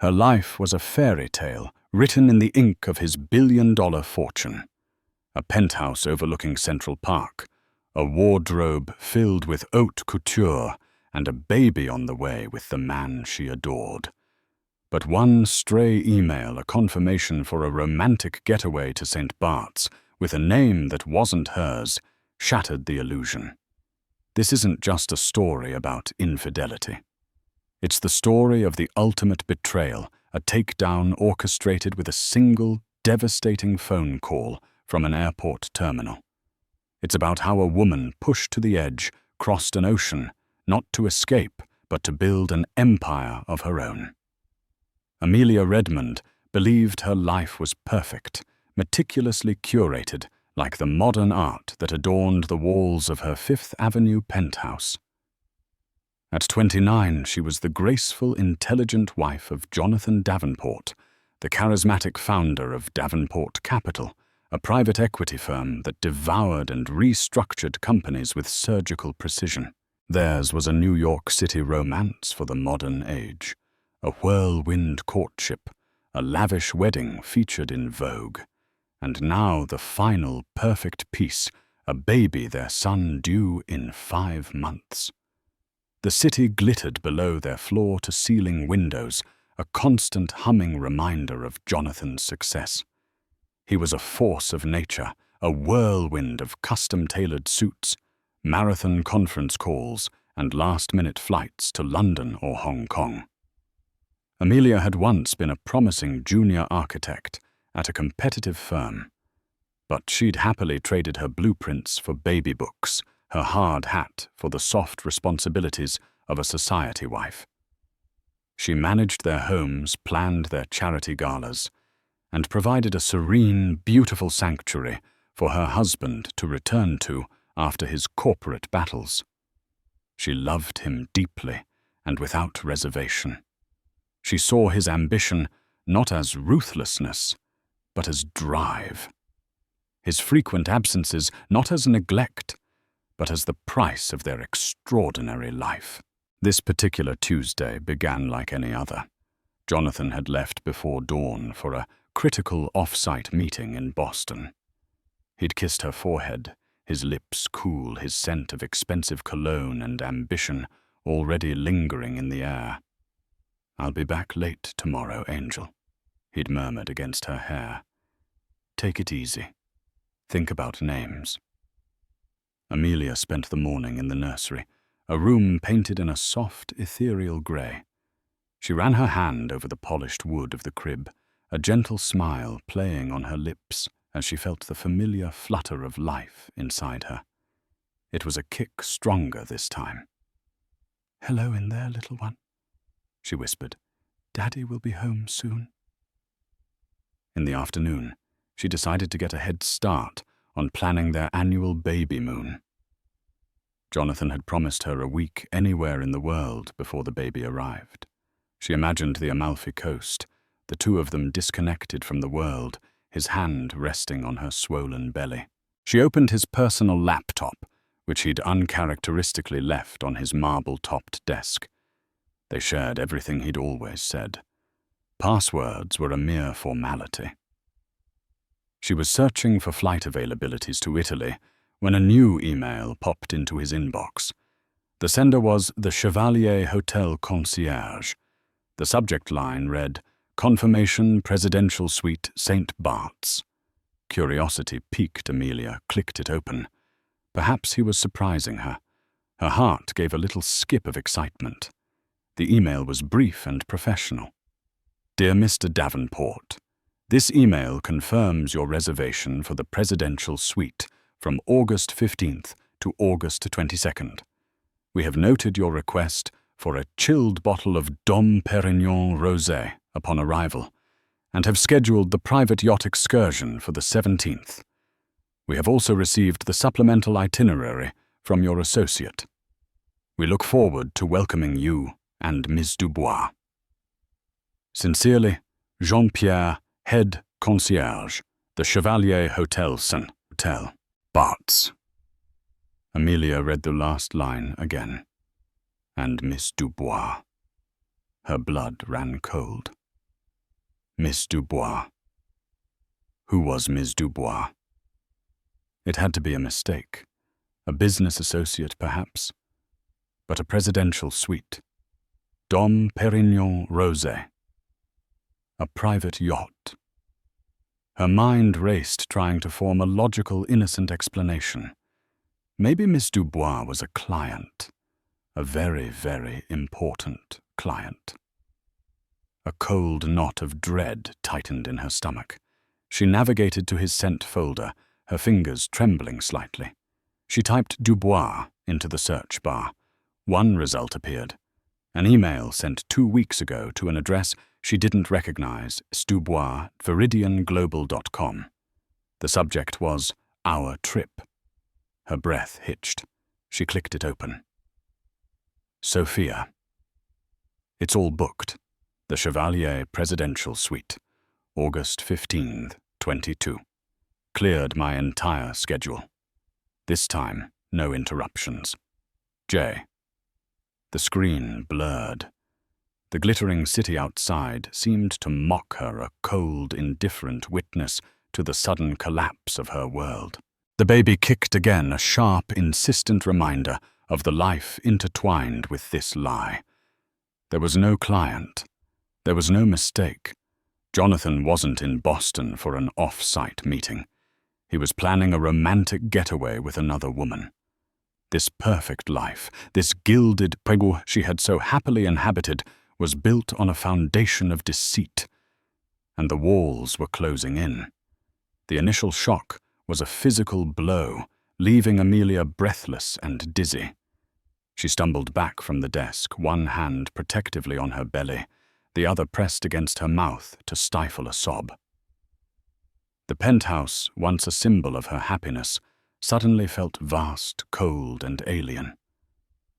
Her life was a fairy tale written in the ink of his billion-dollar fortune. A penthouse overlooking Central Park, a wardrobe filled with haute couture, and a baby on the way with the man she adored. But one stray email, a confirmation for a romantic getaway to St. Bart's with a name that wasn't hers, shattered the illusion. This isn't just a story about infidelity. It's the story of the ultimate betrayal, a takedown orchestrated with a single, devastating phone call from an airport terminal. It's about how a woman pushed to the edge crossed an ocean, not to escape, but to build an empire of her own. Amelia Redmond believed her life was perfect, meticulously curated, like the modern art that adorned the walls of her Fifth Avenue penthouse. At 29, she was the graceful, intelligent wife of Jonathan Davenport, the charismatic founder of Davenport Capital, a private equity firm that devoured and restructured companies with surgical precision. Theirs was a New York City romance for the modern age, a whirlwind courtship, a lavish wedding featured in Vogue, and now the final perfect piece, a baby, their son due in 5 months. The city glittered below their floor-to-ceiling windows, a constant humming reminder of Jonathan's success. He was a force of nature, a whirlwind of custom-tailored suits, marathon conference calls, and last-minute flights to London or Hong Kong. Amelia had once been a promising junior architect at a competitive firm, but she'd happily traded her blueprints for baby books, her hard hat for the soft responsibilities of a society wife. She managed their homes, planned their charity galas, and provided a serene, beautiful sanctuary for her husband to return to after his corporate battles. She loved him deeply and without reservation. She saw his ambition not as ruthlessness, but as drive. His frequent absences not as neglect, but as the price of their extraordinary life. This particular Tuesday began like any other. Jonathan had left before dawn for a critical off-site meeting in Boston. He'd kissed her forehead, his lips cool, his scent of expensive cologne and ambition already lingering in the air. "I'll be back late tomorrow, Angel," he'd murmured against her hair. "Take it easy. Think about names." Amelia spent the morning in the nursery, a room painted in a soft, ethereal grey. She ran her hand over the polished wood of the crib, a gentle smile playing on her lips as she felt the familiar flutter of life inside her. It was a kick stronger this time. "Hello in there, little one," she whispered. "Daddy will be home soon." In the afternoon, she decided to get a head start on planning their annual baby moon. Jonathan had promised her a week anywhere in the world before the baby arrived. She imagined the Amalfi Coast, the two of them disconnected from the world, his hand resting on her swollen belly. She opened his personal laptop, which he'd uncharacteristically left on his marble-topped desk. They shared everything he'd always said. Passwords were a mere formality. She was searching for flight availabilities to Italy when a new email popped into his inbox. The sender was the Chevalier Hotel Concierge. The subject line read, "Confirmation Presidential Suite St. Bart's." Curiosity piqued Amelia, clicked it open. Perhaps he was surprising her. Her heart gave a little skip of excitement. The email was brief and professional. "Dear Mr. Davenport, this email confirms your reservation for the presidential suite from August 15th to August 22nd. We have noted your request for a chilled bottle of Dom Perignon Rosé upon arrival, and have scheduled the private yacht excursion for the 17th. We have also received the supplemental itinerary from your associate. We look forward to welcoming you and Ms. Dubois. Sincerely, Jean-Pierre, Head Concierge, the Chevalier Hotel St. Bart's." Amelia read the last line again. "And Miss Dubois." Her blood ran cold. Miss Dubois. Who was Miss Dubois? It had to be a mistake. A business associate, perhaps. But a presidential suite. Dom Perignon Rosé. A private yacht. Her mind raced, trying to form a logical, innocent explanation. Maybe Miss Dubois was a client. A very, very important client. A cold knot of dread tightened in her stomach. She navigated to his sent folder, her fingers trembling slightly. She typed Dubois into the search bar. One result appeared. An email sent 2 weeks ago to an address she didn't recognize, stubois@viridianglobal.com. The subject was, "Our Trip." Her breath hitched. She clicked it open. Sophia. It's all booked. The Chevalier Presidential Suite. August 15th, 22. Cleared my entire schedule. This time, no interruptions. J. The screen blurred. The glittering city outside seemed to mock her, a cold, indifferent witness to the sudden collapse of her world. The baby kicked again, a sharp, insistent reminder of the life intertwined with this lie. There was no client. There was no mistake. Jonathan wasn't in Boston for an off-site meeting. He was planning a romantic getaway with another woman. This perfect life, this gilded prego she had so happily inhabited, was built on a foundation of deceit. And the walls were closing in. The initial shock was a physical blow, leaving Amelia breathless and dizzy. She stumbled back from the desk, one hand protectively on her belly, the other pressed against her mouth to stifle a sob. The penthouse, once a symbol of her happiness, suddenly felt vast, cold, and alien.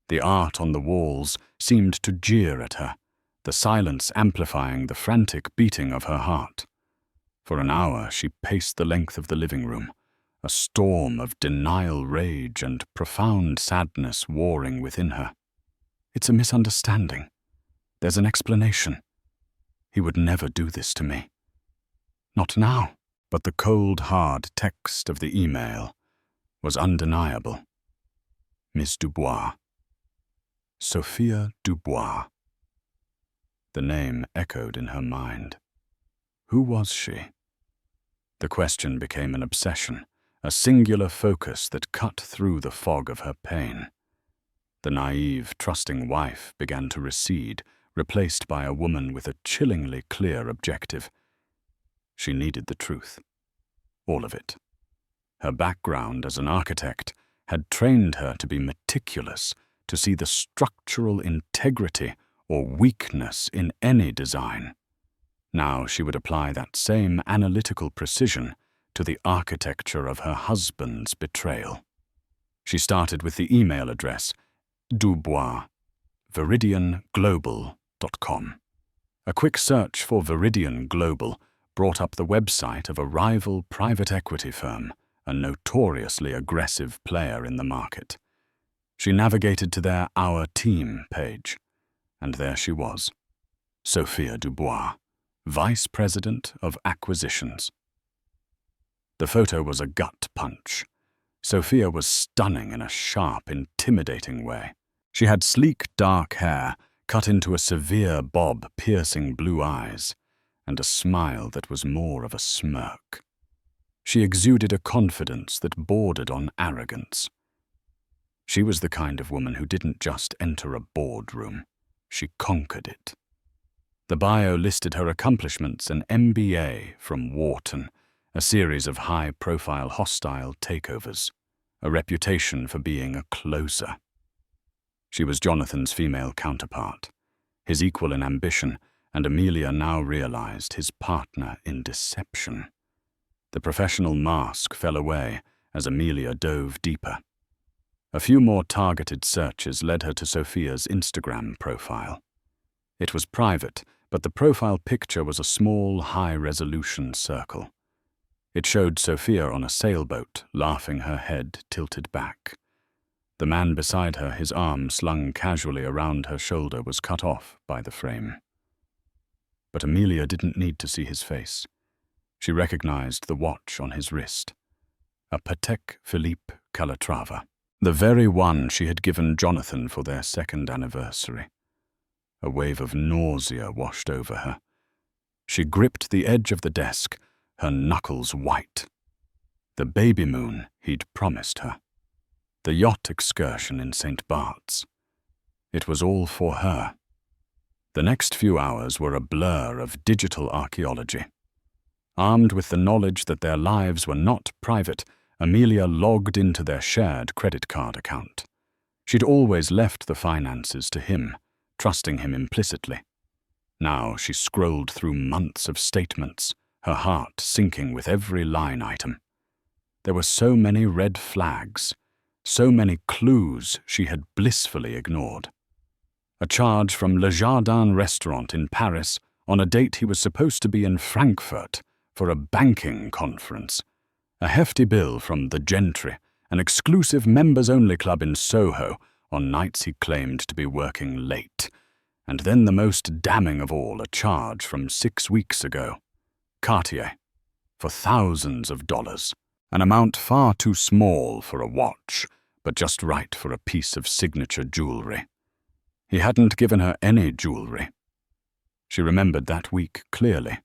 The art on the walls seemed to jeer at her, the silence amplifying the frantic beating of her heart. For an hour she paced the length of the living room, a storm of denial, rage, and profound sadness warring within her. It's a misunderstanding. There's an explanation. He would never do this to me. Not now. But the cold, hard text of the email was undeniable. Miss Dubois. Sophia Dubois. The name echoed in her mind. Who was she? The question became an obsession, a singular focus that cut through the fog of her pain. The naive, trusting wife began to recede, replaced by a woman with a chillingly clear objective. She needed the truth. All of it. Her background as an architect had trained her to be meticulous, to see the structural integrity or weakness in any design. Now she would apply that same analytical precision to the architecture of her husband's betrayal. She started with the email address dubois@viridianglobal.com. A quick search for Viridian Global brought up the website of a rival private equity firm, a notoriously aggressive player in the market. She navigated to their Our Team page, and there she was, Sophia Dubois, Vice President of Acquisitions. The photo was a gut punch. Sophia was stunning in a sharp, intimidating way. She had sleek, dark hair, cut into a severe bob, piercing blue eyes, and a smile that was more of a smirk. She exuded a confidence that bordered on arrogance. She was the kind of woman who didn't just enter a boardroom. She conquered it. The bio listed her accomplishments: an MBA from Wharton, a series of high-profile hostile takeovers, a reputation for being a closer. She was Jonathan's female counterpart, his equal in ambition, and Amelia now realized his partner in deception. The professional mask fell away as Amelia dove deeper. A few more targeted searches led her to Sophia's Instagram profile. It was private, but the profile picture was a small, high-resolution circle. It showed Sophia on a sailboat, laughing, her head tilted back. The man beside her, his arm slung casually around her shoulder, was cut off by the frame. but Amelia didn't need to see his face. She recognized the watch on his wrist. A Patek Philippe Calatrava, the very one she had given Jonathan for their second anniversary. A wave of nausea washed over her. She gripped the edge of the desk, her knuckles white. The baby moon he'd promised her. The yacht excursion in St. Bart's. It was all for her. The next few hours were a blur of digital archaeology. Armed with the knowledge that their lives were not private, Amelia logged into their shared credit card account. She'd always left the finances to him, trusting him implicitly. Now she scrolled through months of statements, her heart sinking with every line item. There were so many red flags, so many clues she had blissfully ignored. A charge from Le Jardin restaurant in Paris on a date he was supposed to be in Frankfurt for a banking conference. A hefty bill from The Gentry, an exclusive members-only club in Soho, on nights he claimed to be working late. And then the most damning of all, a charge from 6 weeks ago. Cartier, for thousands of dollars. An amount far too small for a watch, but just right for a piece of signature jewelry. He hadn't given her any jewelry. She remembered that week clearly.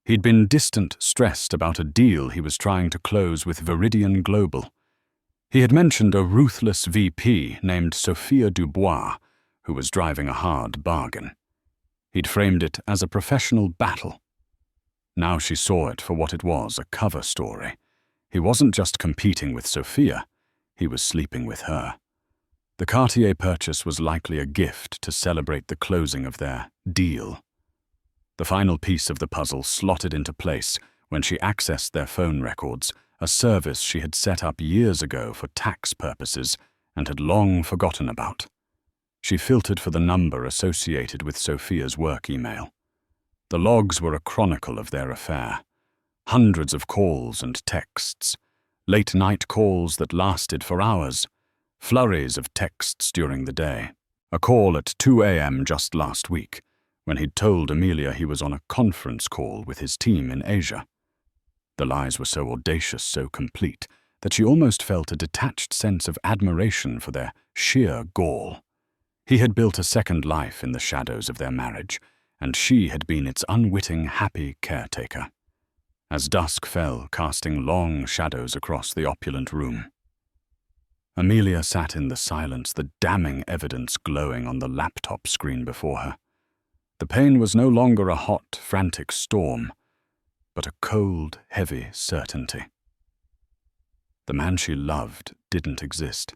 He'd been distant, stressed about a deal he was trying to close with Viridian Global. He had mentioned a ruthless VP named Sophia Dubois, who was driving a hard bargain. He'd framed it as a professional battle. Now she saw it for what it was, a cover story. He wasn't just competing with Sophia, he was sleeping with her. The Cartier purchase was likely a gift to celebrate the closing of their deal. The final piece of the puzzle slotted into place when she accessed their phone records, a service she had set up years ago for tax purposes and had long forgotten about. She filtered for the number associated with Sophia's work email. The logs were a chronicle of their affair. Hundreds of calls and texts, late-night calls that lasted for hours, flurries of texts during the day. A call at 2 a.m. just last week, when he'd told Amelia he was on a conference call with his team in Asia. The lies were so audacious, so complete, that she almost felt a detached sense of admiration for their sheer gall. He had built a second life in the shadows of their marriage, and she had been its unwitting, happy caretaker. As dusk fell, casting long shadows across the opulent room, Amelia sat in the silence, the damning evidence glowing on the laptop screen before her. The pain was no longer a hot, frantic storm, but a cold, heavy certainty. The man she loved didn't exist.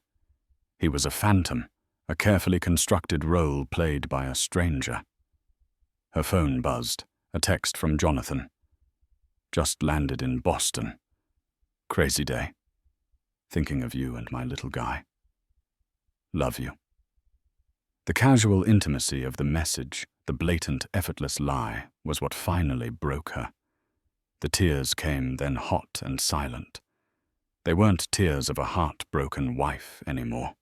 He was a phantom, a carefully constructed role played by a stranger. Her phone buzzed, a text from Jonathan. Just landed in Boston. Crazy day. Thinking of you and my little guy. Love you. The casual intimacy of the message, the blatant, effortless lie, was what finally broke her. The tears came then hot and silent. They weren't tears of a heartbroken wife anymore.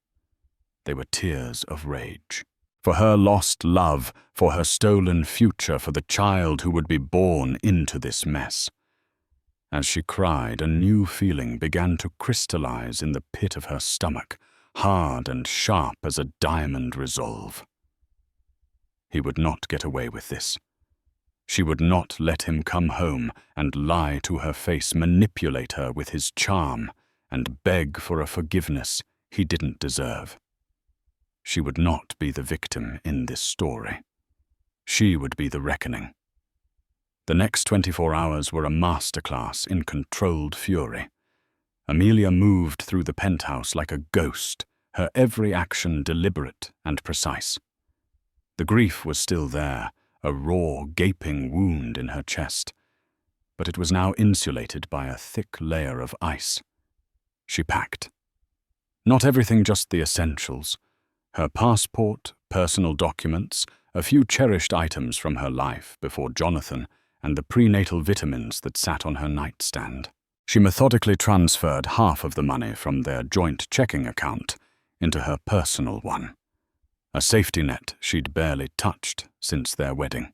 They were tears of rage. For her lost love, for her stolen future, for the child who would be born into this mess. As she cried, a new feeling began to crystallize in the pit of her stomach, hard and sharp as a diamond resolve. He would not get away with this. She would not let him come home and lie to her face, manipulate her with his charm, and beg for a forgiveness he didn't deserve. She would not be the victim in this story. She would be the reckoning. The next 24 hours were a masterclass in controlled fury. Amelia moved through the penthouse like a ghost, her every action deliberate and precise. The grief was still there, a raw, gaping wound in her chest, but it was now insulated by a thick layer of ice. She packed. Not everything, just the essentials. Her passport, personal documents, a few cherished items from her life before Jonathan, and the prenatal vitamins that sat on her nightstand. She methodically transferred half of the money from their joint checking account into her personal one, a safety net she'd barely touched since their wedding.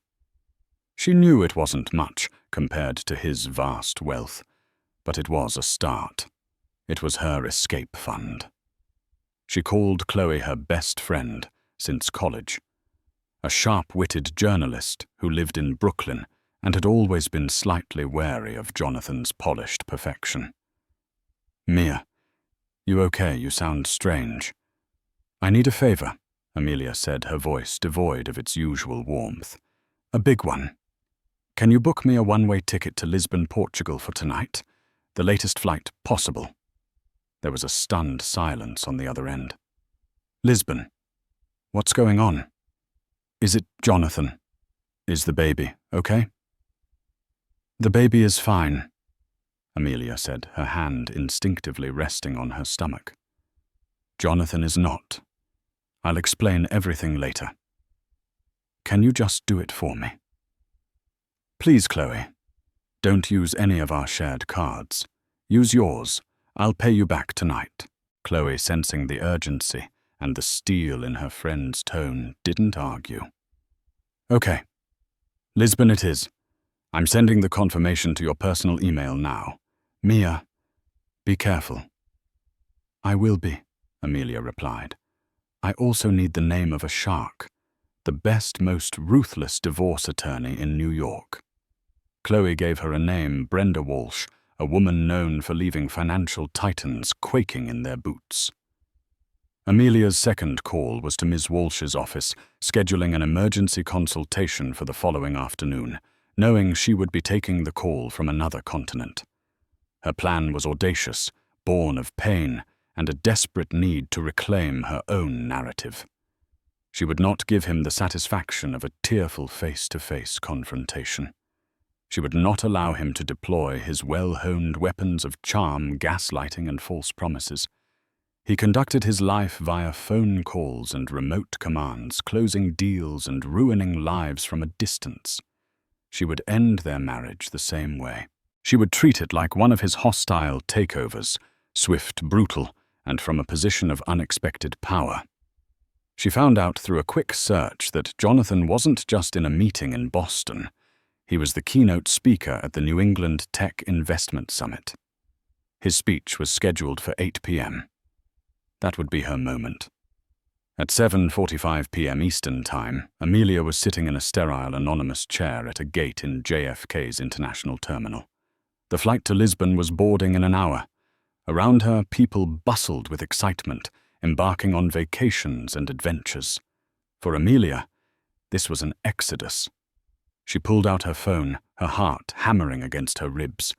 She knew it wasn't much compared to his vast wealth, but it was a start. It was her escape fund. She called Chloe her best friend since college, a sharp-witted journalist who lived in Brooklyn and had always been slightly wary of Jonathan's polished perfection. "Mia, you okay? You sound strange." "I need a favor," Amelia said, her voice devoid of its usual warmth. "A big one. Can you book me a one-way ticket to Lisbon, Portugal for tonight? The latest flight possible." There was a stunned silence on the other end. "Lisbon? What's going on? Is it Jonathan? Is the baby okay?" "The baby is fine," Amelia said, her hand instinctively resting on her stomach. "Jonathan is not. I'll explain everything later. Can you just do it for me?" "Please, Chloe. Don't use any of our shared cards. Use yours. I'll pay you back tonight." Chloe, sensing the urgency and the steel in her friend's tone, didn't argue. "Okay. Lisbon it is. I'm sending the confirmation to your personal email now. Mia, be careful." "I will be," Amelia replied. "I also need the name of a shark, the best, most ruthless divorce attorney in New York." Chloe gave her a name, Brenda Walsh, a woman known for leaving financial titans quaking in their boots. Amelia's second call was to Ms. Walsh's office, scheduling an emergency consultation for the following afternoon, knowing she would be taking the call from another continent. Her plan was audacious, born of pain, and a desperate need to reclaim her own narrative. She would not give him the satisfaction of a tearful face-to-face confrontation. She would not allow him to deploy his well-honed weapons of charm, gaslighting, and false promises. He conducted his life via phone calls and remote commands, closing deals and ruining lives from a distance. She would end their marriage the same way. She would treat it like one of his hostile takeovers, swift, brutal, and from a position of unexpected power. She found out through a quick search that Jonathan wasn't just in a meeting in Boston. He was the keynote speaker at the New England Tech Investment Summit. His speech was scheduled for 8 p.m. That would be her moment. At 7:45 p.m. Eastern Time, Amelia was sitting in a sterile, anonymous chair at a gate in JFK's international terminal. The flight to Lisbon was boarding in an hour. Around her, people bustled with excitement, embarking on vacations and adventures. For Amelia, this was an exodus. She pulled out her phone, her heart hammering against her ribs.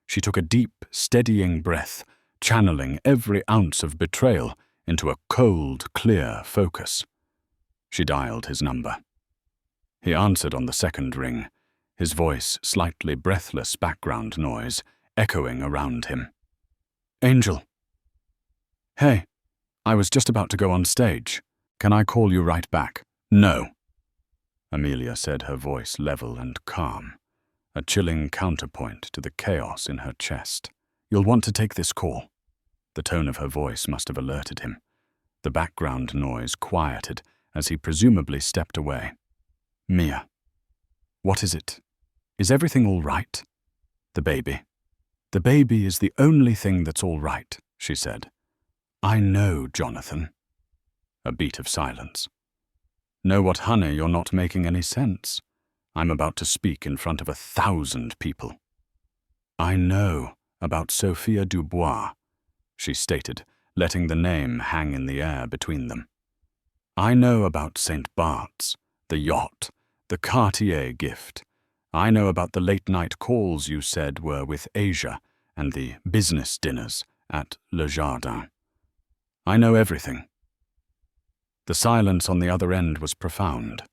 She took a deep, steadying breath, channeling every ounce of betrayal into a cold, clear focus. She dialed his number. He answered on the second ring, his voice slightly breathless background noise echoing around him. "Angel." "Hey, I was just about to go on stage. Can I call you right back?" "No," Amelia said, her voice level and calm, a chilling counterpoint to the chaos in her chest. "You'll want to take this call." The tone of her voice must have alerted him. The background noise quieted as he presumably stepped away. "Mia, what is it? Is everything all right?" "The baby." "The baby is the only thing that's all right," she said. "I know, Jonathan." A beat of silence. "No, what, honey, you're not making any sense. I'm about to speak in front of 1,000 people." "I know about Sophia Dubois," she stated, letting the name hang in the air between them. "I know about St. Bart's, the yacht, the Cartier gift. I know about the late-night calls you said were with Asia and the business dinners at Le Jardin. I know everything." The silence on the other end was profound.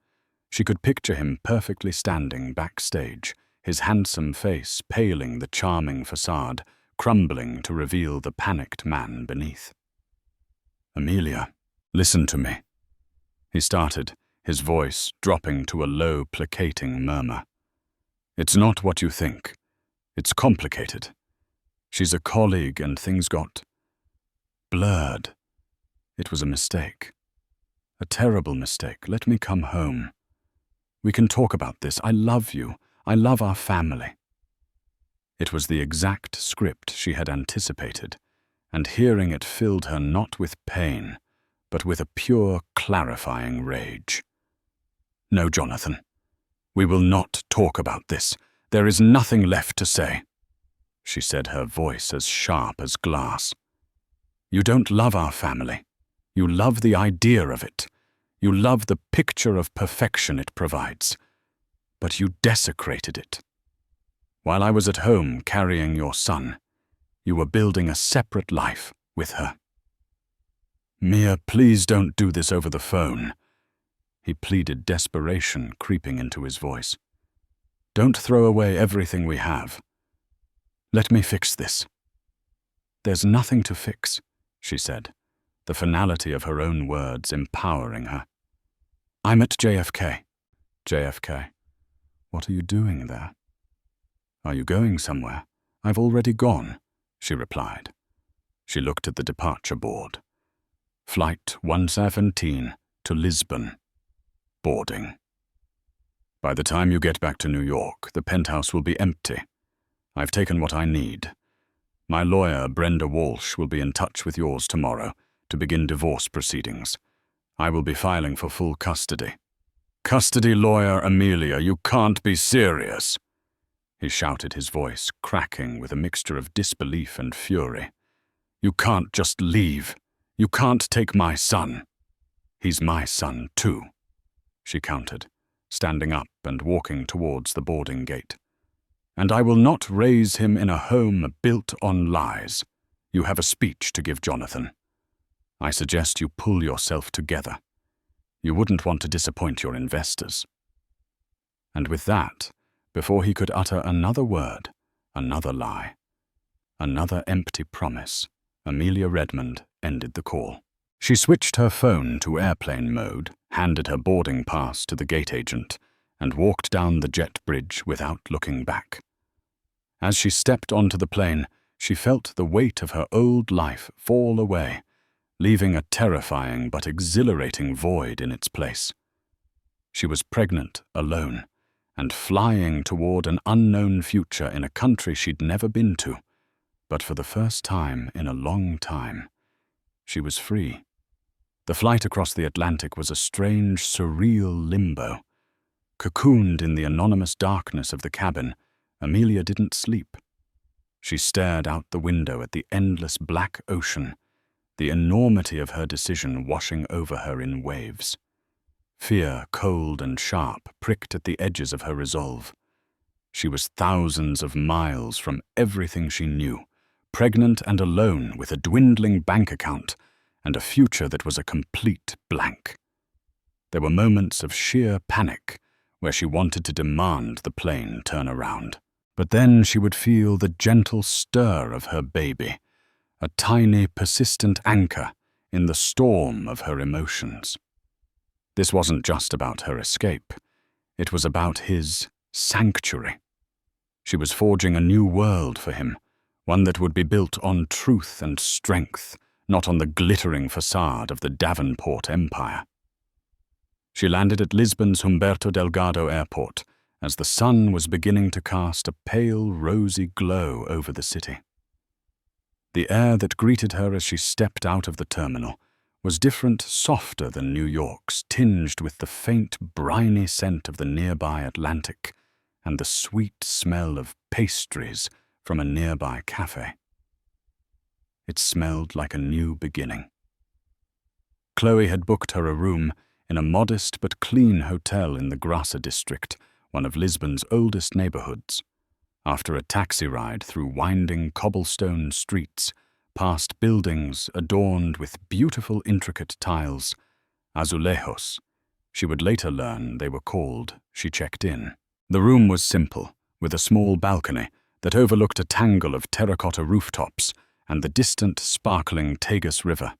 She could picture him perfectly standing backstage, his handsome face paling the charming facade, crumbling to reveal the panicked man beneath. "Amelia, listen to me," he started, his voice dropping to a low, placating murmur. "It's not what you think. It's complicated. She's a colleague and things got blurred. It was a mistake. A terrible mistake. Let me come home. We can talk about this. I love you. I love our family." It was the exact script she had anticipated, and hearing it filled her not with pain, but with a pure, clarifying rage. "No, Jonathan. We will not talk about this. There is nothing left to say," she said, her voice as sharp as glass. "You don't love our family. You love the idea of it. You love the picture of perfection it provides. But you desecrated it. While I was at home carrying your son, you were building a separate life with her." "Mia, please don't do this over the phone," he pleaded, desperation creeping into his voice. "Don't throw away everything we have. Let me fix this." "There's nothing to fix," she said, the finality of her own words empowering her. "I'm at JFK. JFK. What are you doing there?" "Are you going somewhere?" "I've already gone," she replied. She looked at the departure board. "Flight 117 to Lisbon. Boarding. By the time you get back to New York, the penthouse will be empty. I've taken what I need. My lawyer, Brenda Walsh, will be in touch with yours tomorrow to begin divorce proceedings. I will be filing for full custody." "Custody lawyer Amelia, you can't be serious," he shouted, his voice cracking with a mixture of disbelief and fury. "You can't just leave. You can't take my son." "He's my son, too," she countered, standing up and walking towards the boarding gate. "And I will not raise him in a home built on lies. You have a speech to give Jonathan. I suggest you pull yourself together. You wouldn't want to disappoint your investors." And with that, before he could utter another word, another lie, another empty promise, Amelia Redmond ended the call. She switched her phone to airplane mode, handed her boarding pass to the gate agent, and walked down the jet bridge without looking back. As she stepped onto the plane, she felt the weight of her old life fall away, leaving a terrifying but exhilarating void in its place. She was pregnant, alone, and flying toward an unknown future in a country she'd never been to. But for the first time in a long time, she was free. The flight across the Atlantic was a strange, surreal limbo. Cocooned in the anonymous darkness of the cabin, Amelia didn't sleep. She stared out the window at the endless black ocean, the enormity of her decision washing over her in waves. Fear, cold and sharp, pricked at the edges of her resolve. She was thousands of miles from everything she knew, pregnant and alone with a dwindling bank account and a future that was a complete blank. There were moments of sheer panic where she wanted to demand the plane turn around. But then she would feel the gentle stir of her baby, a tiny, persistent anchor in the storm of her emotions. This wasn't just about her escape. It was about his sanctuary. She was forging a new world for him, one that would be built on truth and strength, not on the glittering facade of the Davenport Empire. She landed at Lisbon's Humberto Delgado Airport as the sun was beginning to cast a pale, rosy glow over the city. The air that greeted her as she stepped out of the terminal was different, softer than New York's, tinged with the faint, briny scent of the nearby Atlantic and the sweet smell of pastries from a nearby cafe. It smelled like a new beginning. Chloe had booked her a room in a modest but clean hotel in the Grassa district, one of Lisbon's oldest neighborhoods. After a taxi ride through winding cobblestone streets, past buildings adorned with beautiful intricate tiles, azulejos, she would later learn they were called, she checked in. The room was simple, with a small balcony that overlooked a tangle of terracotta rooftops and the distant, sparkling Tagus River.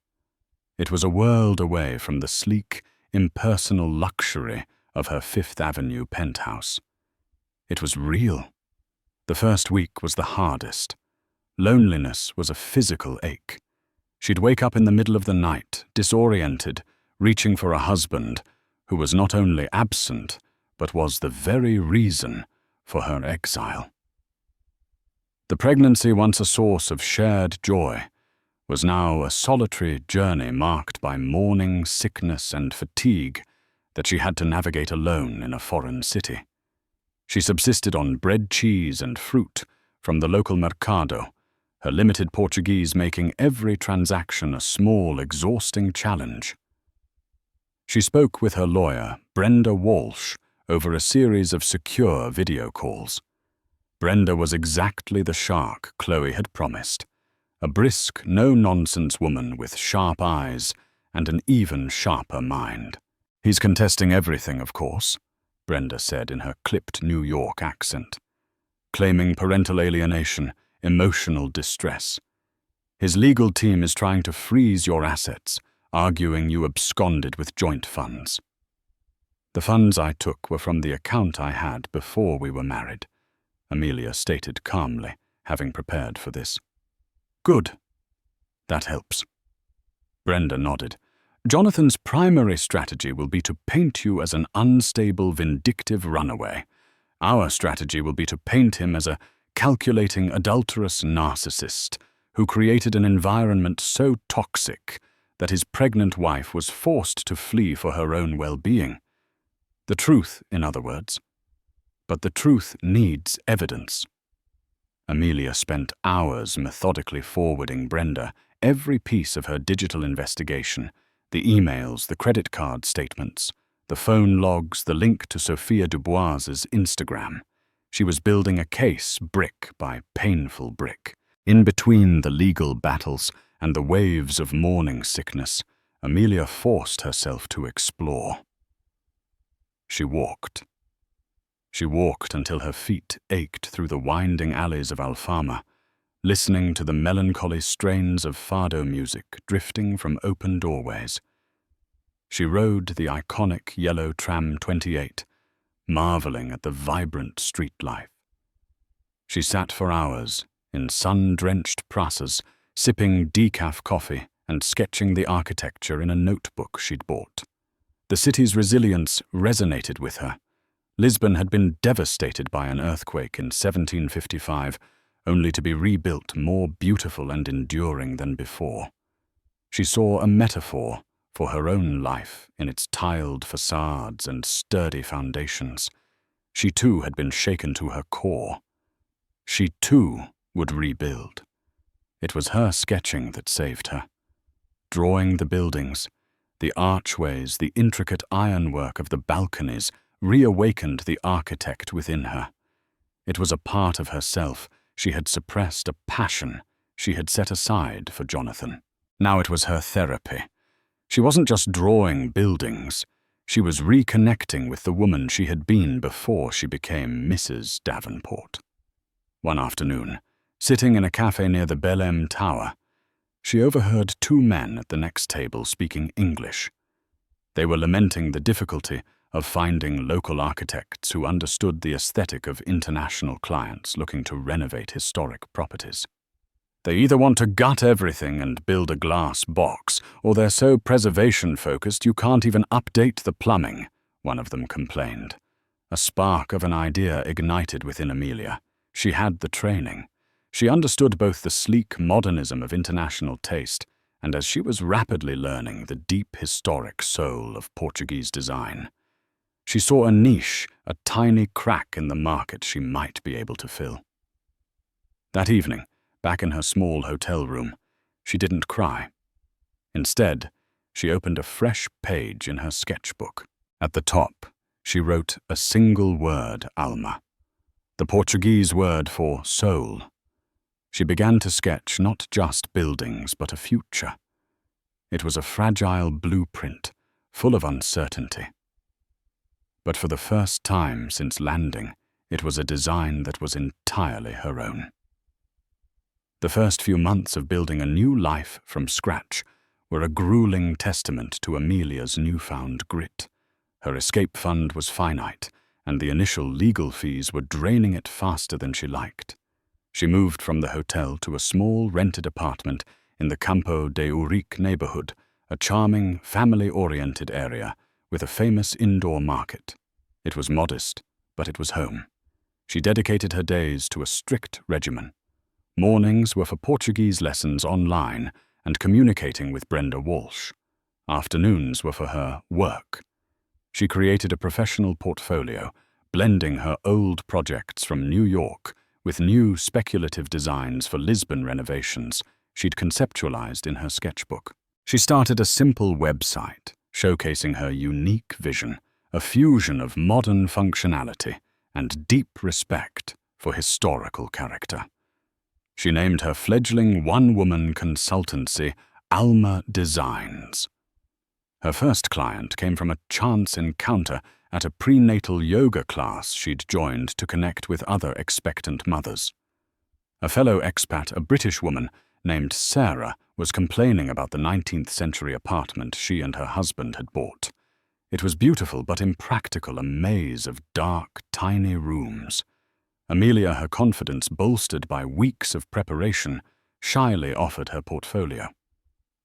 It was a world away from the sleek, impersonal luxury of her Fifth Avenue penthouse. It was real. The first week was the hardest. Loneliness was a physical ache. She'd wake up in the middle of the night, disoriented, reaching for a husband who was not only absent, but was the very reason for her exile. The pregnancy, once a source of shared joy, was now a solitary journey marked by mourning, sickness, and fatigue that she had to navigate alone in a foreign city. She subsisted on bread, cheese, and fruit from the local mercado, her limited Portuguese making every transaction a small, exhausting challenge. She spoke with her lawyer, Brenda Walsh, over a series of secure video calls. Brenda was exactly the shark Chloe had promised, a brisk, no-nonsense woman with sharp eyes and an even sharper mind. "He's contesting everything, of course," Brenda said in her clipped New York accent, "claiming parental alienation, emotional distress. His legal team is trying to freeze your assets, arguing you absconded with joint funds." "The funds I took were from the account I had before we were married," Amelia stated calmly, having prepared for this. "Good. That helps." Brenda nodded. "Jonathan's primary strategy will be to paint you as an unstable, vindictive runaway. Our strategy will be to paint him as a calculating, adulterous narcissist who created an environment so toxic that his pregnant wife was forced to flee for her own well-being. The truth, in other words. But the truth needs evidence." Amelia spent hours methodically forwarding Brenda every piece of her digital investigation, the emails, the credit card statements, the phone logs, the link to Sophia Dubois's Instagram. She was building a case brick by painful brick. In between the legal battles and the waves of morning sickness, Amelia forced herself to explore. She walked. She walked until her feet ached through the winding alleys of Alfama, listening to the melancholy strains of fado music drifting from open doorways. She rode the iconic yellow tram 28, marveling at the vibrant street life. She sat for hours in sun-drenched prasas, sipping decaf coffee and sketching the architecture in a notebook she'd bought. The city's resilience resonated with her. Lisbon had been devastated by an earthquake in 1755, only to be rebuilt more beautiful and enduring than before. She saw a metaphor for her own life in its tiled facades and sturdy foundations. She too had been shaken to her core. She too would rebuild. It was her sketching that saved her. Drawing the buildings, the archways, the intricate ironwork of the balconies reawakened the architect within her. It was a part of herself she had suppressed, a passion she had set aside for Jonathan. Now it was her therapy. She wasn't just drawing buildings. She was reconnecting with the woman she had been before she became Mrs. Davenport. One afternoon, sitting in a cafe near the Belém Tower, she overheard two men at the next table speaking English. They were lamenting the difficulty of finding local architects who understood the aesthetic of international clients looking to renovate historic properties. "They either want to gut everything and build a glass box, or they're so preservation-focused you can't even update the plumbing," one of them complained. A spark of an idea ignited within Amelia. She had the training. She understood both the sleek modernism of international taste and, as she was rapidly learning, the deep historic soul of Portuguese design. She saw a niche, a tiny crack in the market she might be able to fill. That evening, back in her small hotel room, she didn't cry. Instead, she opened a fresh page in her sketchbook. At the top, she wrote a single word, Alma, the Portuguese word for soul. She began to sketch not just buildings, but a future. It was a fragile blueprint, full of uncertainty. But for the first time since landing, it was a design that was entirely her own. The first few months of building a new life from scratch were a grueling testament to Amelia's newfound grit. Her escape fund was finite, and the initial legal fees were draining it faster than she liked. She moved from the hotel to a small rented apartment in the Campo de Urique neighborhood, a charming, family-oriented area with a famous indoor market. It was modest, but it was home. She dedicated her days to a strict regimen. Mornings were for Portuguese lessons online and communicating with Brenda Walsh. Afternoons were for her work. She created a professional portfolio, blending her old projects from New York with new speculative designs for Lisbon renovations she'd conceptualized in her sketchbook. She started a simple website, showcasing her unique vision, a fusion of modern functionality and deep respect for historical character. She named her fledgling one-woman consultancy Alma Designs. Her first client came from a chance encounter at a prenatal yoga class she'd joined to connect with other expectant mothers. A fellow expat, a British woman named Sarah, was complaining about the 19th century apartment she and her husband had bought. It was beautiful but impractical, a maze of dark, tiny rooms. Amelia, her confidence bolstered by weeks of preparation, shyly offered her portfolio.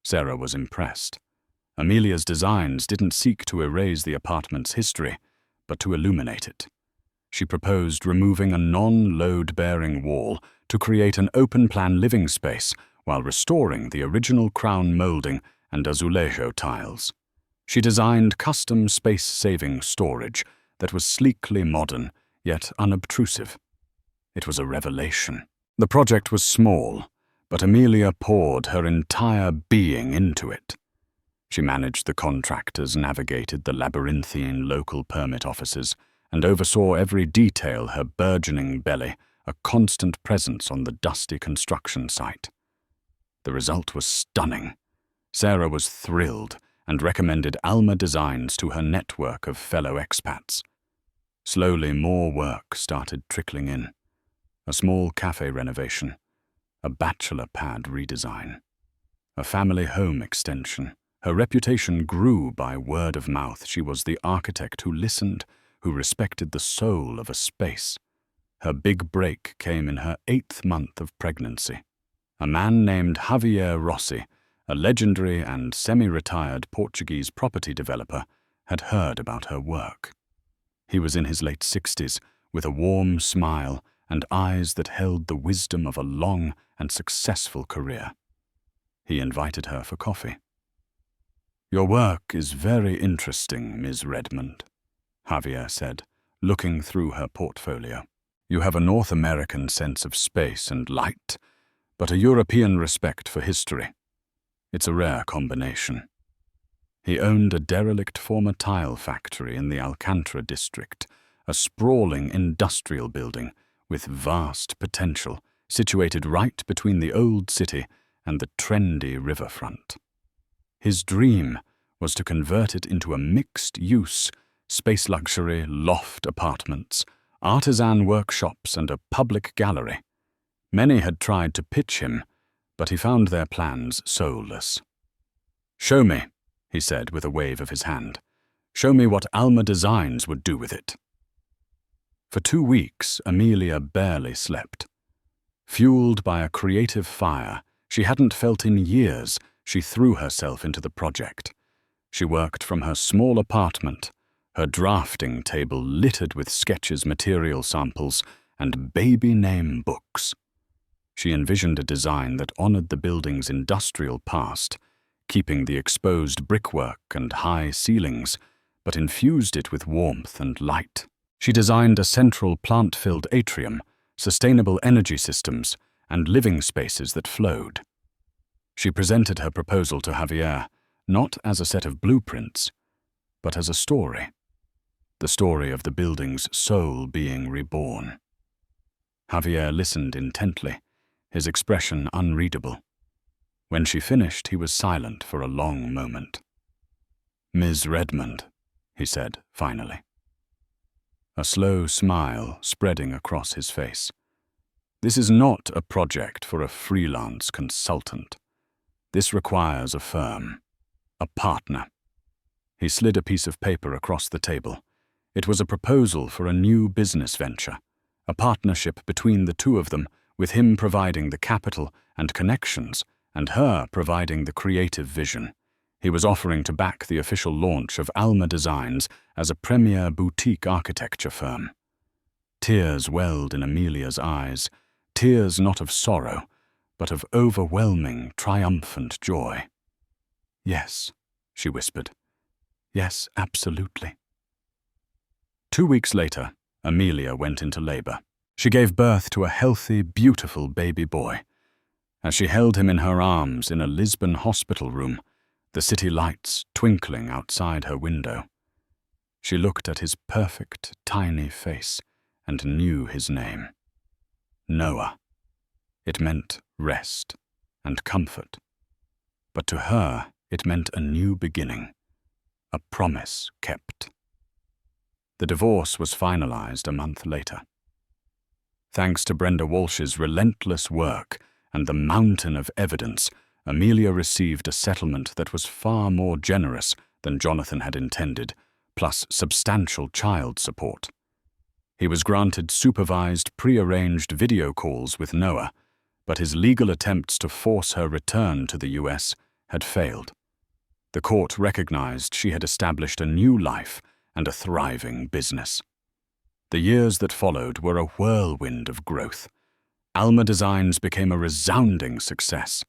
Sarah was impressed. Amelia's designs didn't seek to erase the apartment's history, but to illuminate it. She proposed removing a non-load-bearing wall to create an open-plan living space while restoring the original crown molding and azulejo tiles. She designed custom space-saving storage that was sleekly modern, yet unobtrusive. It was a revelation. The project was small, but Amelia poured her entire being into it. She managed the contractors, navigated the labyrinthine local permit offices, and oversaw every detail, her burgeoning belly a constant presence on the dusty construction site. The result was stunning. Sarah was thrilled and recommended Alma Designs to her network of fellow expats. Slowly, more work started trickling in. A small cafe renovation, a bachelor pad redesign, a family home extension. Her reputation grew by word of mouth. She was the architect who listened, who respected the soul of a space. Her big break came in her 8th month of pregnancy. A man named Javier Rossi, a legendary and semi-retired Portuguese property developer, had heard about her work. He was in his late 60s, with a warm smile and eyes that held the wisdom of a long and successful career. He invited her for coffee. "Your work is very interesting, Ms. Redmond," Javier said, looking through her portfolio. "You have a North American sense of space and light, but a European respect for history. It's a rare combination." He owned a derelict former tile factory in the Alcantara district, a sprawling industrial building with vast potential, situated right between the old city and the trendy riverfront. His dream was to convert it into a mixed-use, space luxury, loft apartments, artisan workshops, and a public gallery. Many had tried to pitch him, but he found their plans soulless. "Show me," he said with a wave of his hand. "Show me what Alma Designs would do with it." For 2 weeks, Amelia barely slept. Fueled by a creative fire she hadn't felt in years, she threw herself into the project. She worked from her small apartment, her drafting table littered with sketches, material samples, and baby name books. She envisioned a design that honored the building's industrial past, keeping the exposed brickwork and high ceilings, but infused it with warmth and light. She designed a central plant-filled atrium, sustainable energy systems, and living spaces that flowed. She presented her proposal to Javier, not as a set of blueprints, but as a story. The story of the building's soul being reborn. Javier listened intently, his expression unreadable. When she finished, he was silent for a long moment. "Ms. Redmond," he said finally. A slow smile spreading across his face. "This is not a project for a freelance consultant. This requires a firm, a partner." He slid a piece of paper across the table. It was a proposal for a new business venture, a partnership between the two of them, with him providing the capital and connections, and her providing the creative vision. He was offering to back the official launch of Alma Designs as a premier boutique architecture firm. Tears welled in Amelia's eyes, tears not of sorrow, but of overwhelming, triumphant joy. "Yes," she whispered. "Yes, absolutely." 2 weeks later, Amelia went into labor. She gave birth to a healthy, beautiful baby boy. As she held him in her arms in a Lisbon hospital room, the city lights twinkling outside her window, she looked at his perfect, tiny face and knew his name. Noah. It meant rest and comfort. But to her, it meant a new beginning, a promise kept. The divorce was finalized a month later. Thanks to Brenda Walsh's relentless work and the mountain of evidence, Amelia received a settlement that was far more generous than Jonathan had intended, plus substantial child support. He was granted supervised, pre-arranged video calls with Noah, but his legal attempts to force her return to the US had failed. The court recognized she had established a new life and a thriving business. The years that followed were a whirlwind of growth. Alma Designs became a resounding success.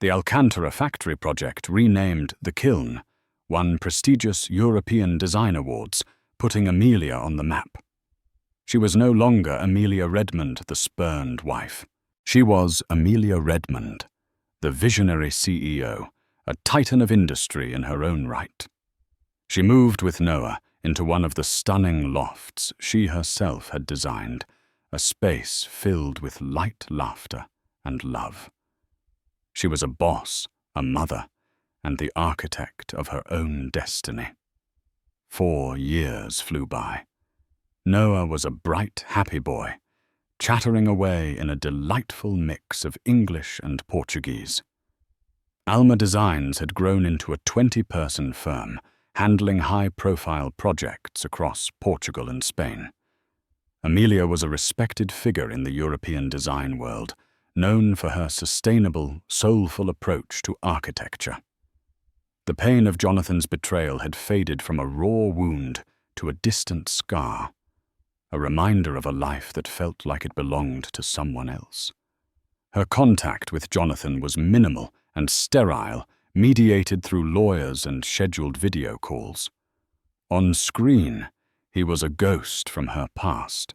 The Alcantara factory project, renamed the Kiln, won prestigious European design awards, putting Amelia on the map. She was no longer Amelia Redmond, the spurned wife. She was Amelia Redmond, the visionary CEO, a titan of industry in her own right. She moved with Noah into one of the stunning lofts she herself had designed, a space filled with light laughter and love. She was a boss, a mother, and the architect of her own destiny. 4 years flew by. Noah was a bright, happy boy, chattering away in a delightful mix of English and Portuguese. Alma Designs had grown into a 20-person firm, handling high-profile projects across Portugal and Spain. Amelia was a respected figure in the European design world, known for her sustainable, soulful approach to architecture. The pain of Jonathan's betrayal had faded from a raw wound to a distant scar, a reminder of a life that felt like it belonged to someone else. Her contact with Jonathan was minimal and sterile, mediated through lawyers and scheduled video calls. On screen, he was a ghost from her past.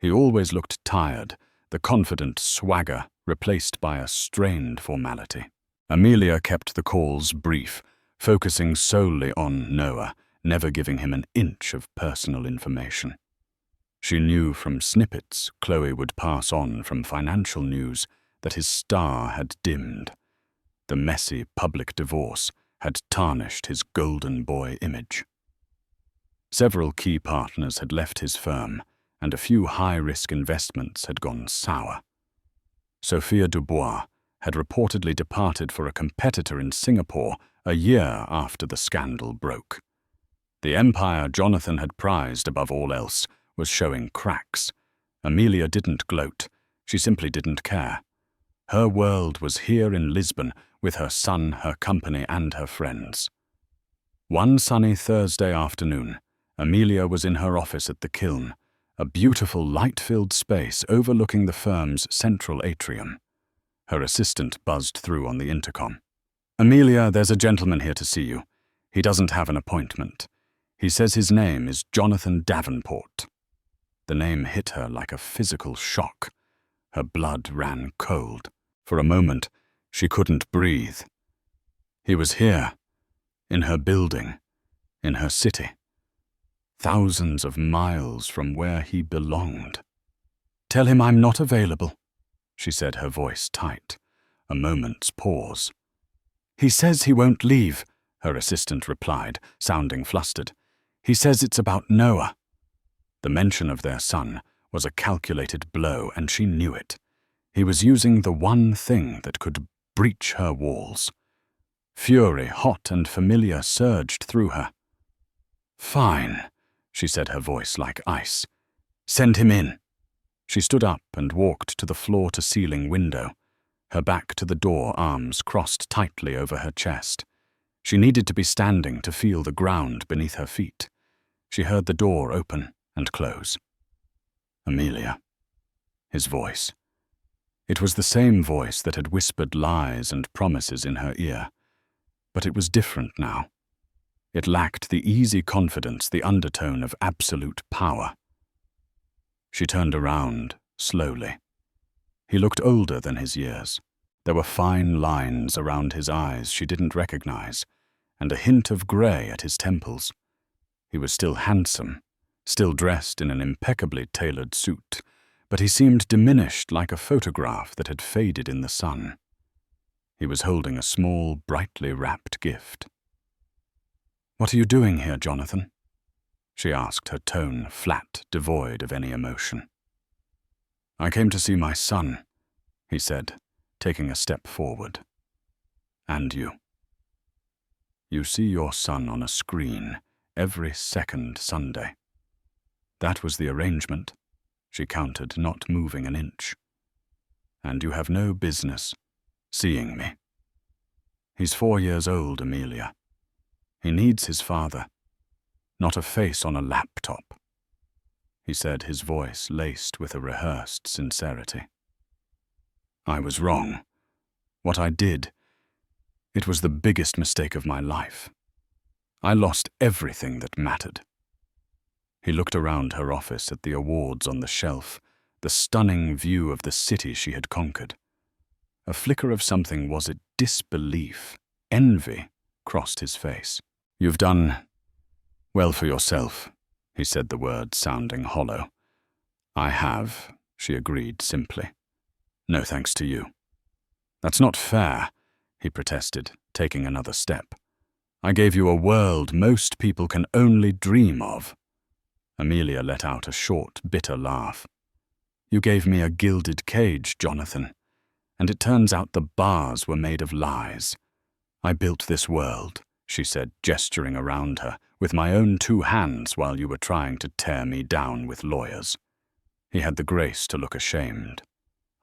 He always looked tired, the confident swagger replaced by a strained formality. Amelia kept the calls brief, focusing solely on Noah, never giving him an inch of personal information. She knew from snippets Chloe would pass on from financial news that his star had dimmed. The messy public divorce had tarnished his golden boy image. Several key partners had left his firm, and a few high-risk investments had gone sour. Sophia Dubois had reportedly departed for a competitor in Singapore a year after the scandal broke. The empire Jonathan had prized above all else was showing cracks. Amelia didn't gloat. She simply didn't care. Her world was here in Lisbon with her son, her company, and her friends. One sunny Thursday afternoon, Amelia was in her office at the Kiln, a beautiful light-filled space overlooking the firm's central atrium. Her assistant buzzed through on the intercom. "Amelia, there's a gentleman here to see you. He doesn't have an appointment. He says his name is Jonathan Davenport." The name hit her like a physical shock. Her blood ran cold. For a moment, she couldn't breathe. He was here, in her building, in her city, thousands of miles from where he belonged. "Tell him I'm not available," she said, her voice tight. A moment's pause. "He says he won't leave," her assistant replied, sounding flustered. "He says it's about Noah." The mention of their son was a calculated blow, and she knew it. He was using the one thing that could breach her walls. Fury, hot and familiar, surged through her. "Fine," she said, her voice like ice. "Send him in." She stood up and walked to the floor-to-ceiling window, her back to the door, arms crossed tightly over her chest. She needed to be standing to feel the ground beneath her feet. She heard the door open and close. Amelia. His voice. It was the same voice that had whispered lies and promises in her ear, but it was different now. It lacked the easy confidence, the undertone of absolute power. She turned around, slowly. He looked older than his years. There were fine lines around his eyes she didn't recognize, and a hint of grey at his temples. He was still handsome, still dressed in an impeccably tailored suit, but he seemed diminished like a photograph that had faded in the sun. He was holding a small, brightly wrapped gift. "What are you doing here, Jonathan?" she asked, her tone flat, devoid of any emotion. "I came to see my son," he said, taking a step forward. "And you. You see your son on a screen every second Sunday. That was the arrangement," she countered, not moving an inch. "And you have no business seeing me. He's 4 years old, Amelia. He needs his father, not a face on a laptop," he said, his voice laced with a rehearsed sincerity. "I was wrong. What I did, it was the biggest mistake of my life. I lost everything that mattered." He looked around her office at the awards on the shelf, the stunning view of the city she had conquered. A flicker of something, was it disbelief, envy, crossed his face. "You've done well for yourself," he said, the words sounding hollow. "I have," she agreed simply. "No thanks to you." "That's not fair," he protested, taking another step. "I gave you a world most people can only dream of." Amelia let out a short, bitter laugh. "You gave me a gilded cage, Jonathan, and it turns out the bars were made of lies. I built this world," she said, gesturing around her, "with my own 2 hands while you were trying to tear me down with lawyers." He had the grace to look ashamed.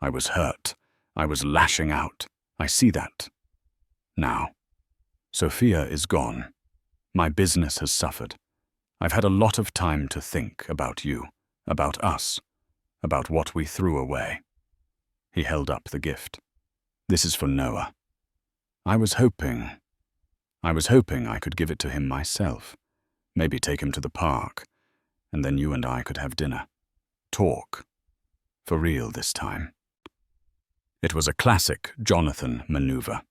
"I was hurt. I was lashing out. I see that. Now, Sophia is gone. My business has suffered. I've had a lot of time to think about you, about us, about what we threw away." He held up the gift. "This is for Noah. I was hoping I could give it to him myself, maybe take him to the park, and then you and I could have dinner. Talk. For real this time." It was a classic Jonathan maneuver.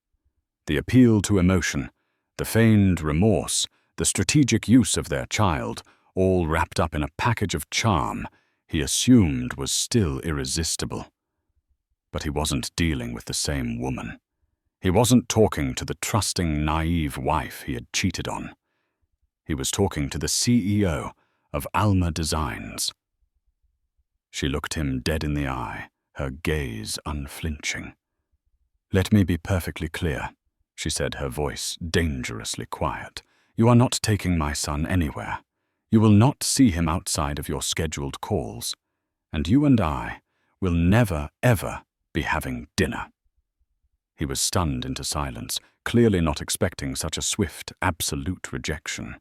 The appeal to emotion, the feigned remorse, the strategic use of their child, all wrapped up in a package of charm he assumed was still irresistible. But he wasn't dealing with the same woman. He wasn't talking to the trusting, naive wife he had cheated on. He was talking to the CEO of Alma Designs. She looked him dead in the eye, her gaze unflinching. "Let me be perfectly clear," she said, her voice dangerously quiet. "You are not taking my son anywhere. You will not see him outside of your scheduled calls. And you and I will never, ever be having dinner." He was stunned into silence, clearly not expecting such a swift, absolute rejection.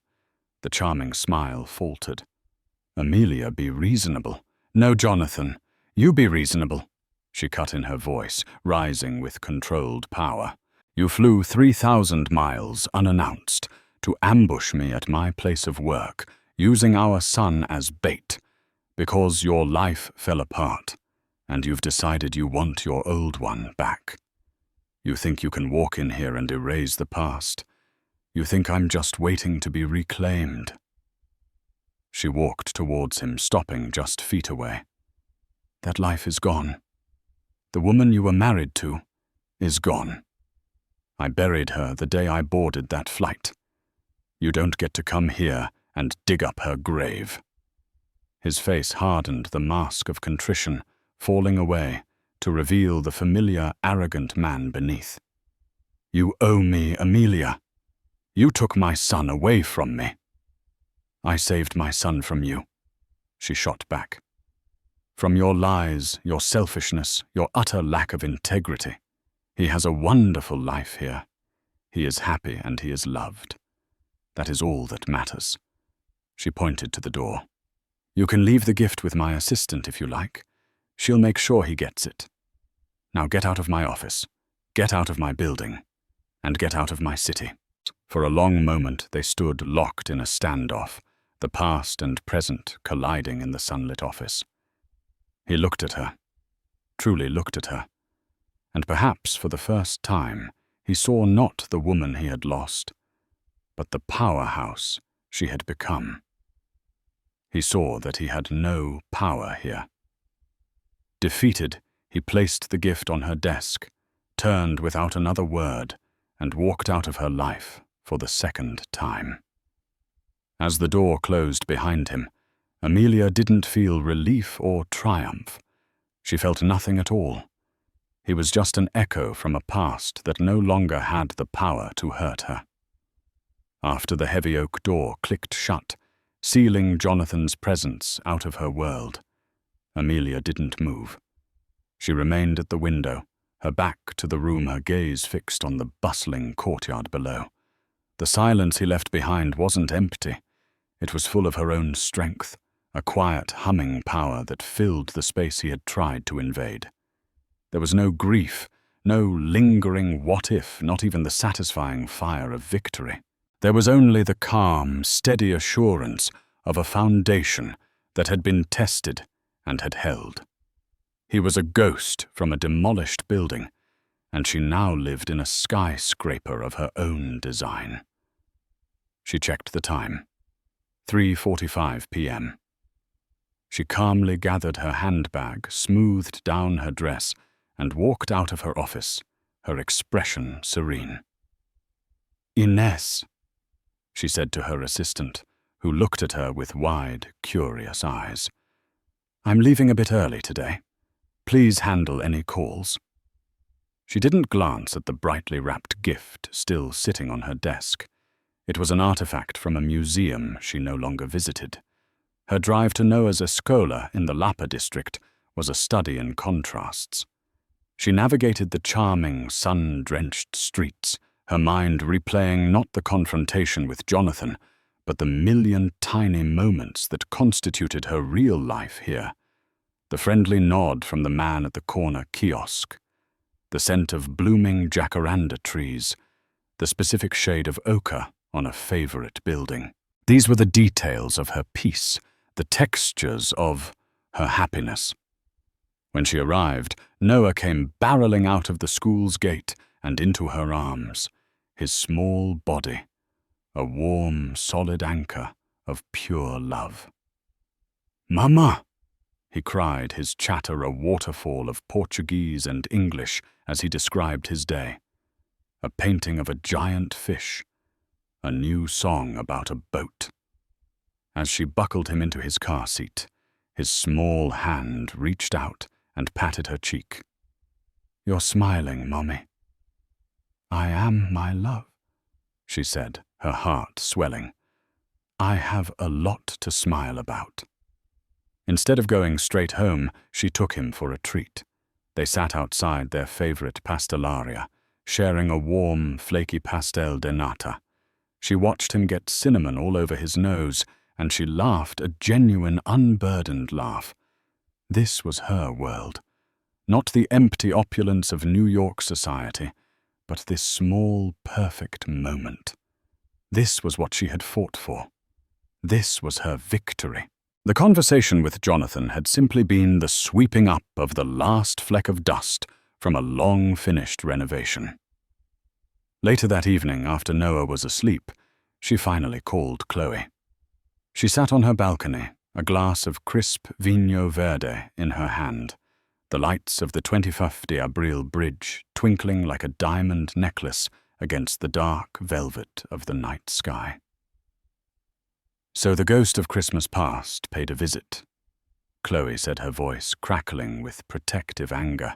The charming smile faltered. "Amelia, be reasonable." "No, Jonathan, you be reasonable," she cut in her voice, rising with controlled power. "You flew 3,000 miles unannounced to ambush me at my place of work, using our son as bait, because your life fell apart, and you've decided you want your old one back. You think you can walk in here and erase the past. You think I'm just waiting to be reclaimed." She walked towards him, stopping just feet away. "That life is gone. The woman you were married to is gone. I buried her the day I boarded that flight. You don't get to come here and dig up her grave." His face hardened, the mask of contrition falling away to reveal the familiar, arrogant man beneath. "You owe me, Amelia. You took my son away from me." "I saved my son from you," she shot back. "From your lies, your selfishness, your utter lack of integrity. He has a wonderful life here. He is happy and he is loved. That is all that matters. She pointed to the door. You can leave the gift with my assistant if you like. She'll make sure he gets it. Now get out of my office, get out of my building, and get out of my city. For a long moment they stood locked in a standoff, the past and present colliding in the sunlit office. He looked at her, truly looked at her, and perhaps for the first time he saw not the woman he had lost, but the powerhouse she had become. He saw that he had no power here. Defeated, he placed the gift on her desk, turned without another word, and walked out of her life for the second time. As the door closed behind him, Amelia didn't feel relief or triumph. She felt nothing at all. He was just an echo from a past that no longer had the power to hurt her. After the heavy oak door clicked shut, sealing Jonathan's presence out of her world, Amelia didn't move. She remained at the window, her back to the room, her gaze fixed on the bustling courtyard below. The silence he left behind wasn't empty. It was full of her own strength, a quiet, humming power that filled the space he had tried to invade. There was no grief, no lingering what-if, not even the satisfying fire of victory. There was only the calm, steady assurance of a foundation that had been tested and had held. He was a ghost from a demolished building, and she now lived in a skyscraper of her own design. She checked the time. 3:45 p.m. She calmly gathered her handbag, smoothed down her dress, and walked out of her office, her expression serene. Inés, she said to her assistant, who looked at her with wide, curious eyes. I'm leaving a bit early today. Please handle any calls. She didn't glance at the brightly wrapped gift still sitting on her desk. It was an artifact from a museum she no longer visited. Her drive to Noah's Escola in the Lapa district was a study in contrasts. She navigated the charming, sun-drenched streets, her mind replaying not the confrontation with Jonathan, but the million tiny moments that constituted her real life here. The friendly nod from the man at the corner kiosk, the scent of blooming jacaranda trees, the specific shade of ochre on a favorite building. These were the details of her peace, the textures of her happiness. When she arrived, Noah came barreling out of the school's gate and into her arms, his small body, a warm, solid anchor of pure love. "Mama!" he cried, his chatter a waterfall of Portuguese and English as he described his day. A painting of a giant fish, a new song about a boat. As she buckled him into his car seat, his small hand reached out and patted her cheek. "You're smiling, Mommy." "I am, my love," she said, her heart swelling. "I have a lot to smile about." Instead of going straight home, she took him for a treat. They sat outside their favorite pastelaria, sharing a warm, flaky pastel de nata. She watched him get cinnamon all over his nose, and she laughed a genuine, unburdened laugh. This was her world. Not the empty opulence of New York society, but this small, perfect moment. This was what she had fought for. This was her victory. The conversation with Jonathan had simply been the sweeping up of the last fleck of dust from a long-finished renovation. Later that evening, after Noah was asleep, she finally called Chloe. She sat on her balcony, a glass of crisp Vinho Verde in her hand, the lights of the 25 de Abril bridge twinkling like a diamond necklace against the dark velvet of the night sky. "So the ghost of Christmas past paid a visit," Chloe said, her voice crackling with protective anger.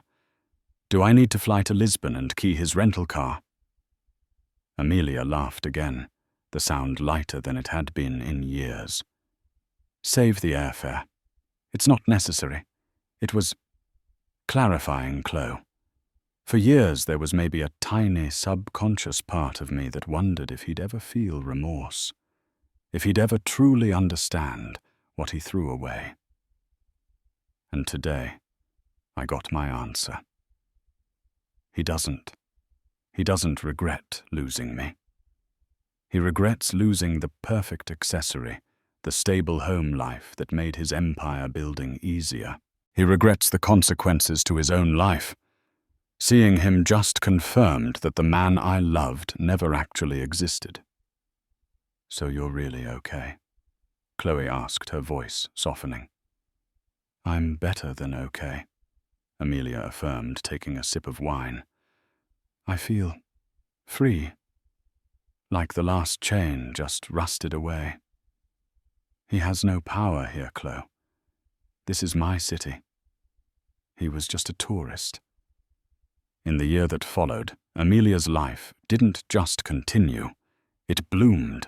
"Do I need to fly to Lisbon and key his rental car?" Amelia laughed again, the sound lighter than it had been in years. "Save the airfare. It's not necessary. It was clarifying, Chloe. For years there was maybe a tiny subconscious part of me that wondered if he'd ever feel remorse, if he'd ever truly understand what he threw away. And today, I got my answer. He doesn't. He doesn't regret losing me. He regrets losing the perfect accessory, the stable home life that made his empire building easier. He regrets the consequences to his own life. Seeing him just confirmed that the man I loved never actually existed. "So you're really okay?" Chloe asked, her voice softening. "I'm better than okay," Amelia affirmed, taking a sip of wine. "I feel free, like the last chain just rusted away. He has no power here, Chloe. This is my city. He was just a tourist." In the year that followed, Amelia's life didn't just continue, it bloomed.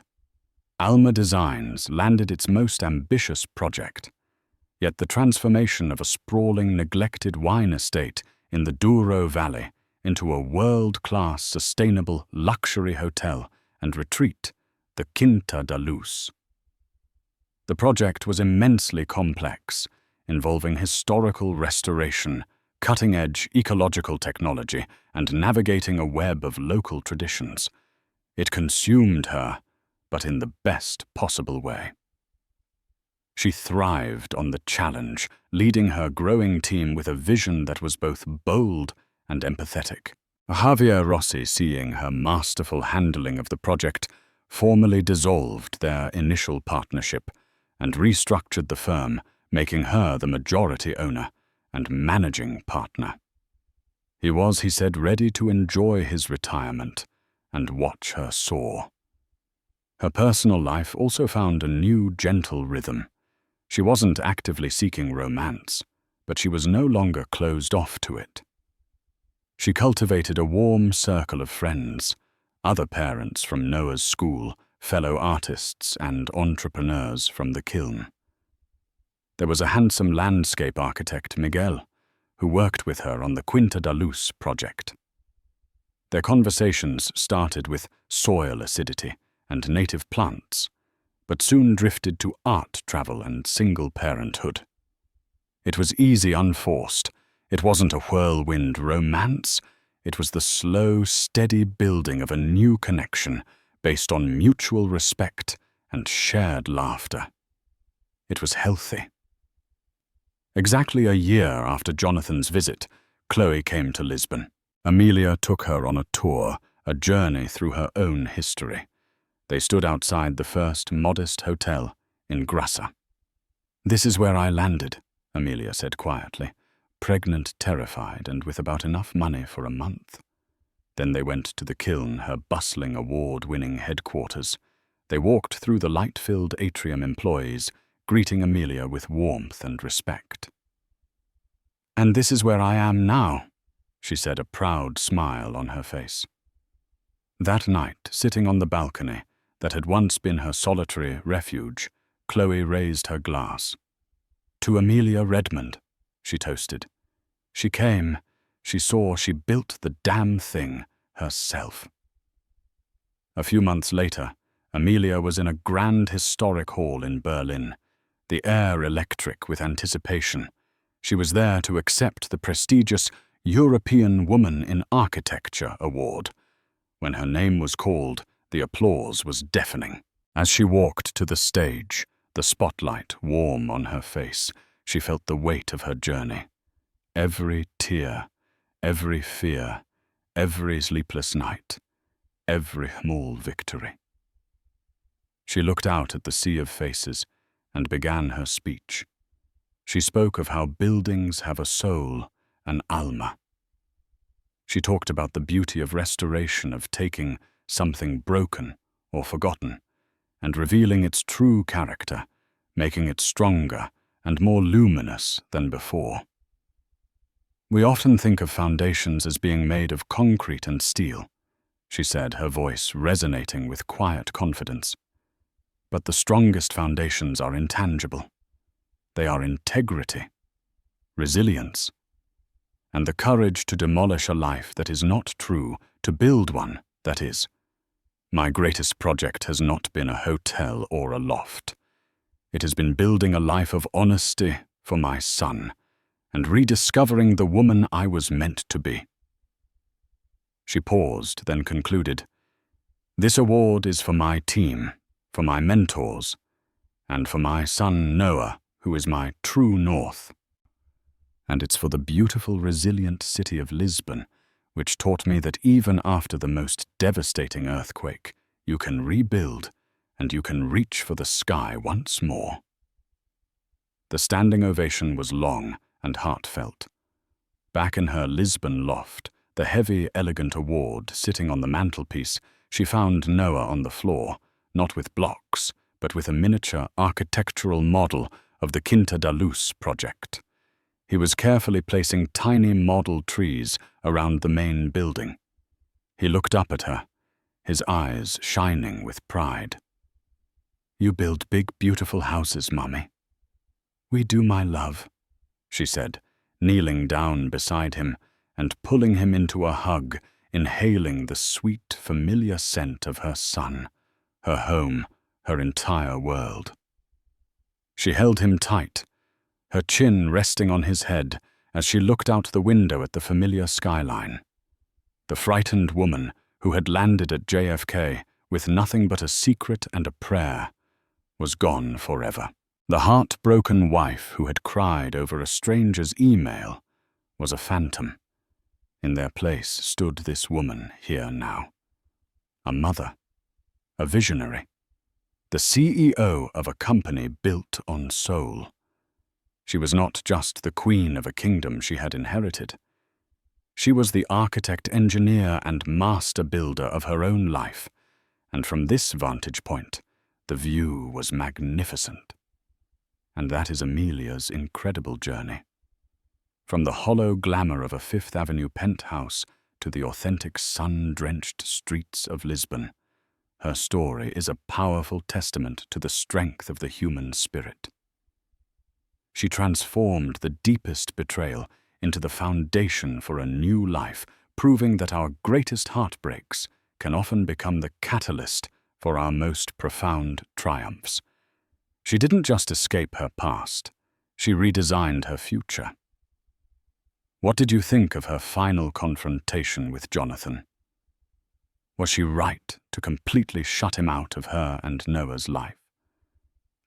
Alma Designs landed its most ambitious project. Yet the transformation of a sprawling, neglected wine estate in the Douro Valley into a world-class, sustainable luxury hotel and retreat, the Quinta da Luz. The project was immensely complex, involving historical restoration, cutting-edge ecological technology, and navigating a web of local traditions. It consumed her, but in the best possible way. She thrived on the challenge, leading her growing team with a vision that was both bold and empathetic. Javier Rossi, seeing her masterful handling of the project, formally dissolved their initial partnership and restructured the firm, making her the majority owner and managing partner. He was, he said, ready to enjoy his retirement and watch her soar. Her personal life also found a new, gentle rhythm. She wasn't actively seeking romance, but she was no longer closed off to it. She cultivated a warm circle of friends, other parents from Noah's school, fellow artists and entrepreneurs from the Kiln. There was a handsome landscape architect, Miguel, who worked with her on the Quinta da Luz project. Their conversations started with soil acidity and native plants, but soon drifted to art travel and single parenthood. It was easy, unforced. It wasn't a whirlwind romance. It was the slow, steady building of a new connection based on mutual respect and shared laughter. It was healthy. Exactly a year after Jonathan's visit, Chloe came to Lisbon. Amelia took her on a tour, a journey through her own history. They stood outside the first modest hotel in Grassa. "This is where I landed," Amelia said quietly, pregnant, terrified, and with about enough money for a month. Then they went to the Kiln, her bustling, award-winning headquarters. They walked through the light-filled atrium employees, greeting Amelia with warmth and respect. "And this is where I am now," she said, a proud smile on her face. That night, sitting on the balcony that had once been her solitary refuge, Chloe raised her glass. "To Amelia Redmond," she toasted. "She came, she saw, she built the damn thing herself." A few months later, Amelia was in a grand historic hall in Berlin, the air electric with anticipation. She was there to accept the prestigious European Woman in Architecture Award. When her name was called, the applause was deafening. As she walked to the stage, the spotlight warm on her face, she felt the weight of her journey. Every tear, every fear, every sleepless night, every small victory. She looked out at the sea of faces and began her speech. She spoke of how buildings have a soul, an alma. She talked about the beauty of restoration, of taking something broken or forgotten and revealing its true character, making it stronger and more luminous than before. "We often think of foundations as being made of concrete and steel," she said, her voice resonating with quiet confidence. "But the strongest foundations are intangible. They are integrity, resilience, and the courage to demolish a life that is not true, to build one that is. My greatest project has not been a hotel or a loft. It has been building a life of honesty for my son, and rediscovering the woman I was meant to be." She paused, then concluded, "This award is for my team, for my mentors, and for my son Noah, who is my true north. And it's for the beautiful, resilient city of Lisbon, which taught me that even after the most devastating earthquake, you can rebuild and you can reach for the sky once more." The standing ovation was long and heartfelt. Back in her Lisbon loft, the heavy, elegant award sitting on the mantelpiece, she found Noah on the floor, not with blocks, but with a miniature architectural model of the Quinta da Luz project. He was carefully placing tiny model trees around the main building. He looked up at her, his eyes shining with pride. "You build big, beautiful houses, Mommy." "We do, my love," she said, kneeling down beside him and pulling him into a hug, inhaling the sweet, familiar scent of her son, her home, her entire world. She held him tight, her chin resting on his head as she looked out the window at the familiar skyline. The frightened woman who had landed at JFK with nothing but a secret and a prayer was gone forever. The heartbroken wife who had cried over a stranger's email was a phantom. In their place stood this woman here now. A mother, a visionary, the CEO of a company built on soul. She was not just the queen of a kingdom she had inherited. She was the architect, engineer, and master builder of her own life, and from this vantage point, the view was magnificent. And that is Amelia's incredible journey. From the hollow glamour of a Fifth Avenue penthouse to the authentic sun-drenched streets of Lisbon, her story is a powerful testament to the strength of the human spirit. She transformed the deepest betrayal into the foundation for a new life, proving that our greatest heartbreaks can often become the catalyst for our most profound triumphs. She didn't just escape her past, she redesigned her future. What did you think of her final confrontation with Jonathan? Was she right to completely shut him out of her and Noah's life?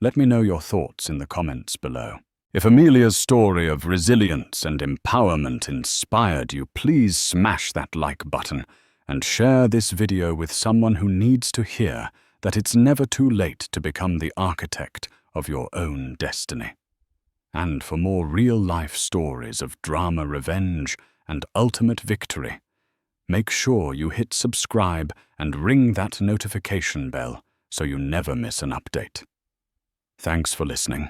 Let me know your thoughts in the comments below. If Amelia's story of resilience and empowerment inspired you, please smash that like button and share this video with someone who needs to hear that it's never too late to become the architect of your own destiny. And for more real-life stories of drama, revenge, and ultimate victory, make sure you hit subscribe and ring that notification bell so you never miss an update. Thanks for listening.